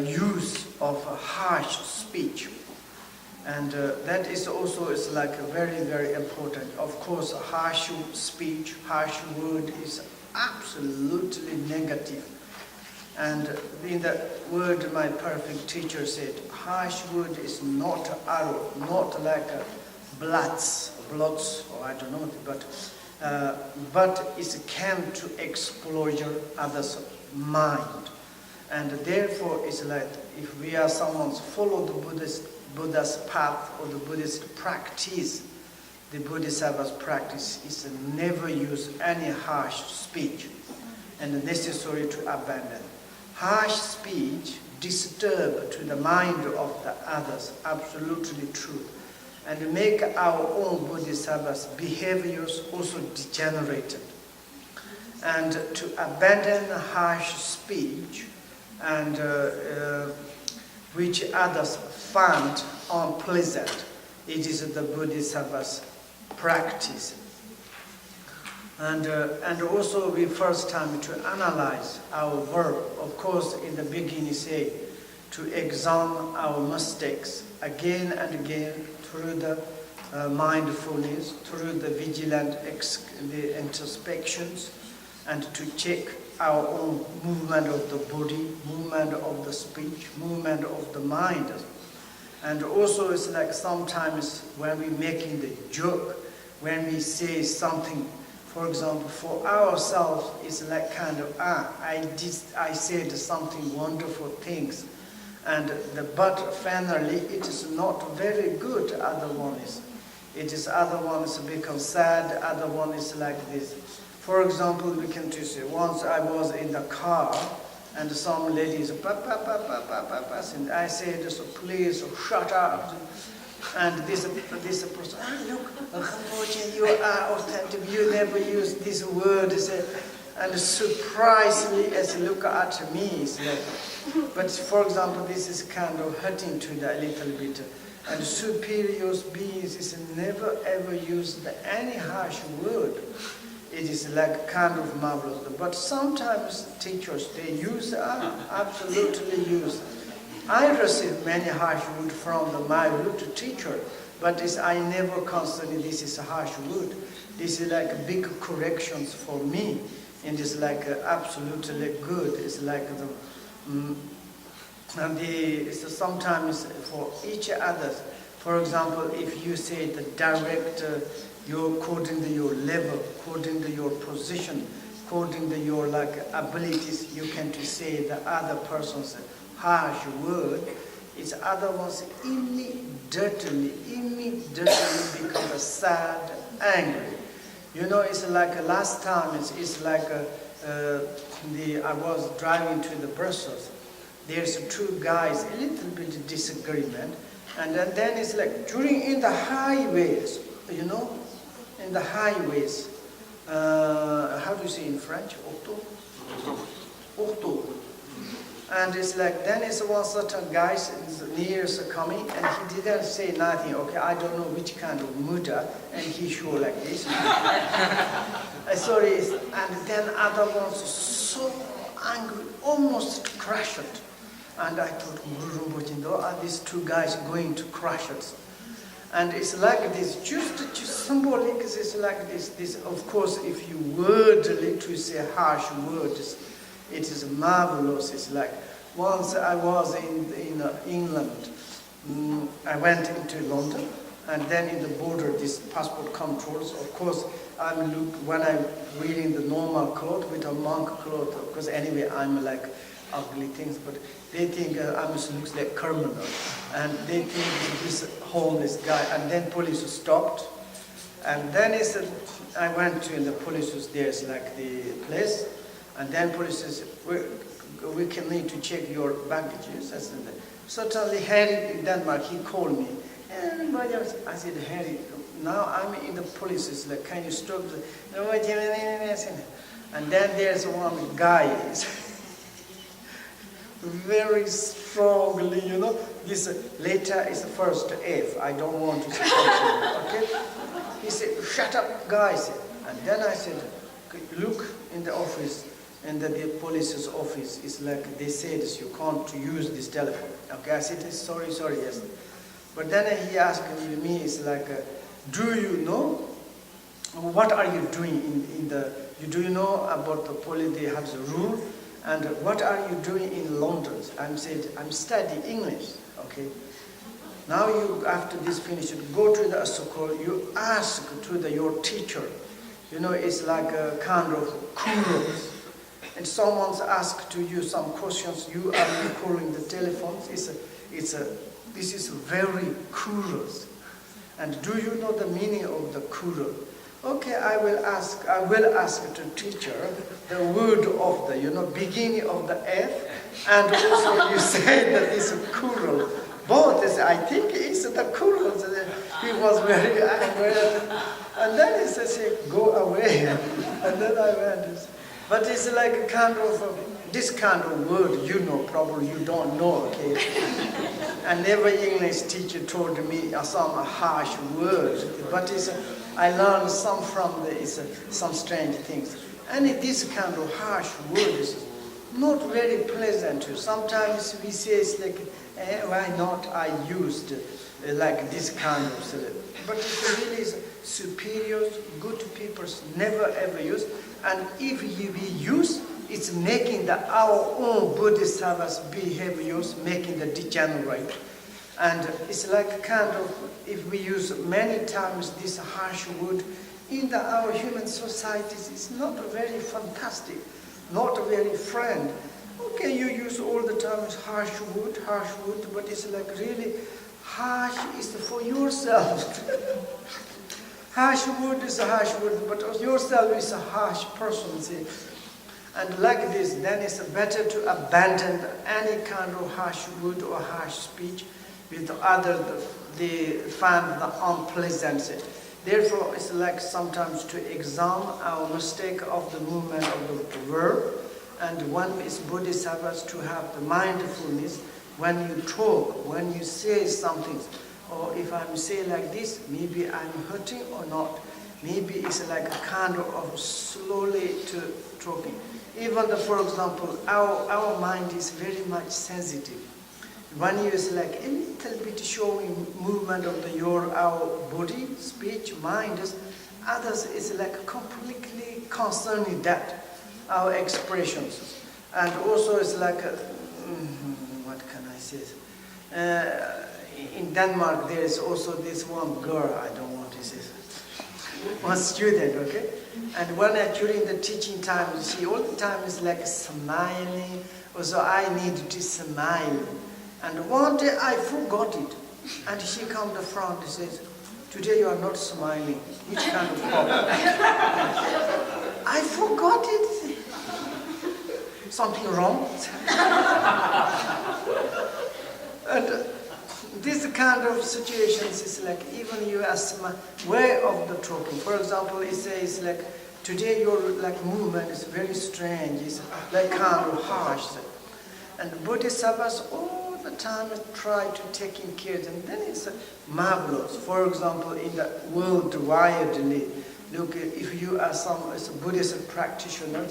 use of harsh speech. And that is also like very, very important. Of course, harsh speech, harsh word is absolutely negative. And in the word my perfect teacher said, harsh word is not arrow, not like blots, or I don't know, but it can to explode others' mind. And therefore, it's like if we are someone's follow the Buddha's path or the Buddhist practice, the Bodhisattva's practice is never use any harsh speech and necessary to abandon. Harsh speech disturb to the mind of the others, absolutely true, and make our own Bodhisattva's behaviors also degenerated. And to abandon harsh speech and which others find unpleasant, it is the Bodhisattva's practice. And also we first time to analyze our verb. Of course, in the beginning say to examine our mistakes again and again through the mindfulness, through the vigilant the introspections, and to check our own movement of the body, movement of the speech, movement of the mind. And also it's like sometimes when we're making the joke, when we say something, for example, for ourselves, it's like kind of, I said something wonderful things, but finally it is not very good. Other one is become sad. Other one is like this. For example, we can just say, once I was in the car, and some ladies, and I said, so please shut up. And this person, look, Rinpoche, you are authentic, you never use this word. And surprisingly, as look at me, it's like, but for example, this is kind of hurting to the little bit. And superior beings is never ever use any harsh word. It is like kind of marvelous. But sometimes teachers, they use, absolutely use. I received many harsh words from my root teacher, but I never consider this is a harsh word. This is like big corrections for me, and it's like absolutely good. It's like sometimes for each other. For example, if you say the direct, you're according to your level, according to your position, according to your abilities, you can to say the other person's harsh word, it's other ones immediately become sad, angry. You know, it's like last time, it's like I was driving to the Brussels. There's two guys, a little bit disagreement, and then it's like in the highways, you know, in the highways, how do you say in French? Auto. And it's like, then it's one certain guy near coming, and he didn't say nothing. Okay, I don't know which kind of Buddha, and he sure like this. Sorry, and then other ones so angry, almost crushed it. And I thought, Rinpoche, are these two guys going to crush it? And it's like this, just symbolic. It's like this. Of course, if you wordly to say harsh words, it is marvelous. It's like once I was in England. I went into London, and then in the border, this passport controls. Of course, when I'm wearing the normal clothes with a monk clothes, because anyway I'm like ugly things, but they think I looks like criminal, and they think this homeless guy. And then police stopped, and then I went to the police was there's like the place. And then police says, we can need to check your baggages. Certainly Harry in Denmark, he called me. Anybody else? I said, Harry, now I'm in the police. It's like, can you stop? And then there's one guy, very strongly, you know. This later is the first F. I don't want to say okay? He said, shut up, guys. And then I said, look in the office. in the police's office. It's like they said you can't use this telephone. Okay, I said sorry, yes. But then he asked me, it's like, do you know what are you doing do you know about the police? They have the rule, and what are you doing in London? I said I'm studying English. Okay. Now you, after this finish, go to the school, you ask to your teacher. You know, it's like a kind of kudos. And someone's asked to you some questions, you are calling the telephones. This is very kudos. And do you know the meaning of the kudos? Okay, I will ask to teacher the word of the, beginning of the F, and also you say that it's a kudos. Both, I think it's the kudos. He was very angry. And then he says, go away. And then I went. But it's like a kind of, this kind of word, probably you don't know, okay? And every English teacher told me some harsh words. But I learned some from some strange things. And this kind of harsh words, not very pleasant. Sometimes we say it's like, why not I used like this kind of, but it really is superior, good people never ever use. And if we use, it's making our own Bodhisattva's behaviors, making the degenerate. And it's like kind of, if we use many times this harsh word in our human societies, it's not very fantastic, not very friend. Okay, you use all the time harsh word, but it's like really harsh is for yourself. Harsh word is a harsh word, but yourself is a harsh person. See? And like this, then it's better to abandon any kind of harsh word or harsh speech with others. They find the unpleasant. Therefore, it's like sometimes to examine our mistake of the movement of the verb. And one is Bodhisattvas to have the mindfulness when you talk, when you say something. Or if I'm saying like this, maybe I'm hurting or not. Maybe it's like a kind of slowly to talking. Even for example, our mind is very much sensitive. When you is like a little bit showing movement of our body, speech, mind, others is like completely concerning that. Our expressions. And also it's like, what can I say? In Denmark there is also this one girl, I don't want to say, one student, okay? And when during the teaching time, she all the time is like smiling, also I need to smile. And one day I forgot it. And she come to the front and says, today you are not smiling. Which kind of problem? I forgot it. Something wrong? And this kind of situations is like even you ask my way of the talking. For example, it says like today your like movement is very strange. It's like kind of harsh. And Bodhisattvas all the time try to taking care, and then it's marvelous. For example, in the world widely, look, if you are as a Buddhist practitioner,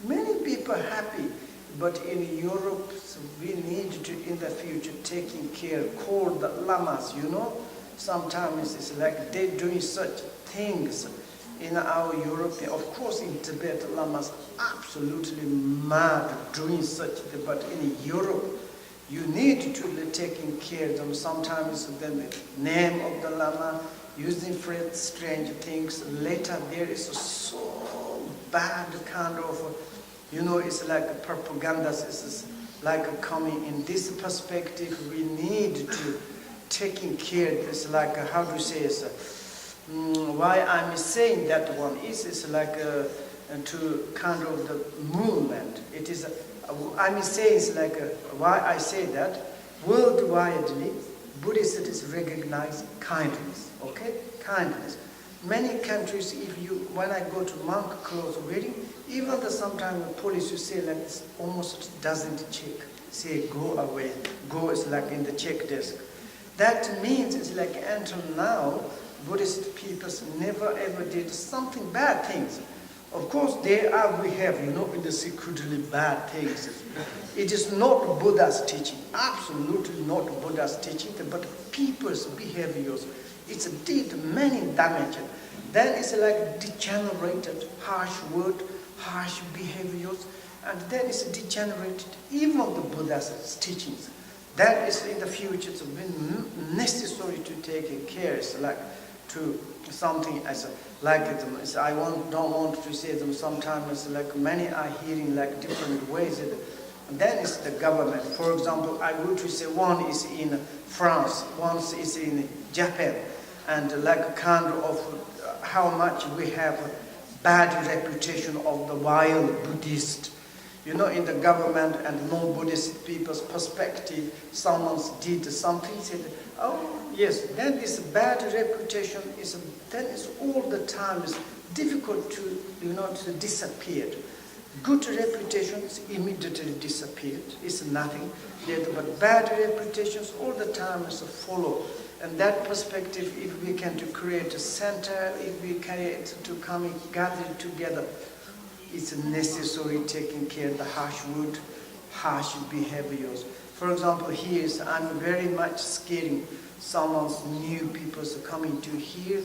many people are happy, but in Europe, so we need to, in the future, taking care, call the lamas, Sometimes it's like they're doing such things in our Europe. Of course, in Tibet, lamas absolutely mad doing such things, but in Europe, you need to be taking care of them. Sometimes the name of the lama, using strange things. Later, there is so bad kind of, it's like propaganda. It's like coming in this perspective. We need to taking care. It's like how to say it. Why I'm saying that one is like to kind of the movement. It is. I'm saying it's like why I say that worldwidely Buddhists recognize kindness. Okay, kindness. Many countries, when I go to monk clothes wearing, even sometimes the police you say like this almost doesn't check. Say go away. Go is like in the check desk. That means it's like until now, Buddhist people never ever did something bad things. Of course, we have, in the secretly bad things. It is not Buddha's teaching, absolutely not Buddha's teaching, but people's behaviors. It did many damage. Then it's like degenerated, harsh word, harsh behaviors, and then it's degenerated even the Buddha's teachings. That is in the future it's been necessary to take care. It's like to something as like it. Don't want to say them. Sometimes like many are hearing like different ways. Then it's the government. For example, I would say one is in France, one is in Japan, and like kind of how much we have bad reputation of the wild Buddhist. In the government and non-Buddhist people's perspective, someone did something, said, oh yes, then this bad reputation then is all the time is difficult to disappear. Good reputation is immediately disappeared. It's nothing yet, but bad reputations all the time is follow. And that perspective, if we can to create a center, if we can to come gather together, it's necessary taking care of the harsh word, harsh behaviors. For example, here I'm very much scaring someone's new people coming to here,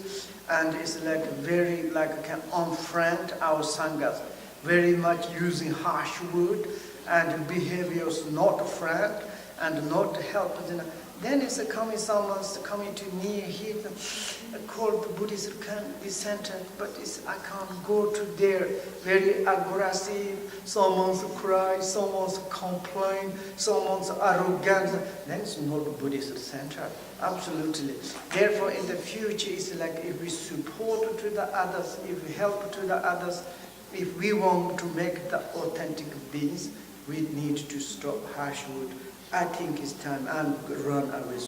and it's like very can unfriend our sanghas, very much using harsh word and behaviors not friend and not help. Then it's someone's coming to near here, called the Buddhist can be centered, but I can't go to there. Very aggressive, someone's cry, someone's complain, someone's arrogance. Then it's not Buddhist center. Absolutely. Therefore, in the future, it's like if we support to the others, if we help to the others, if we want to make the authentic beings, we need to stop harsh word. I think it's time and run away.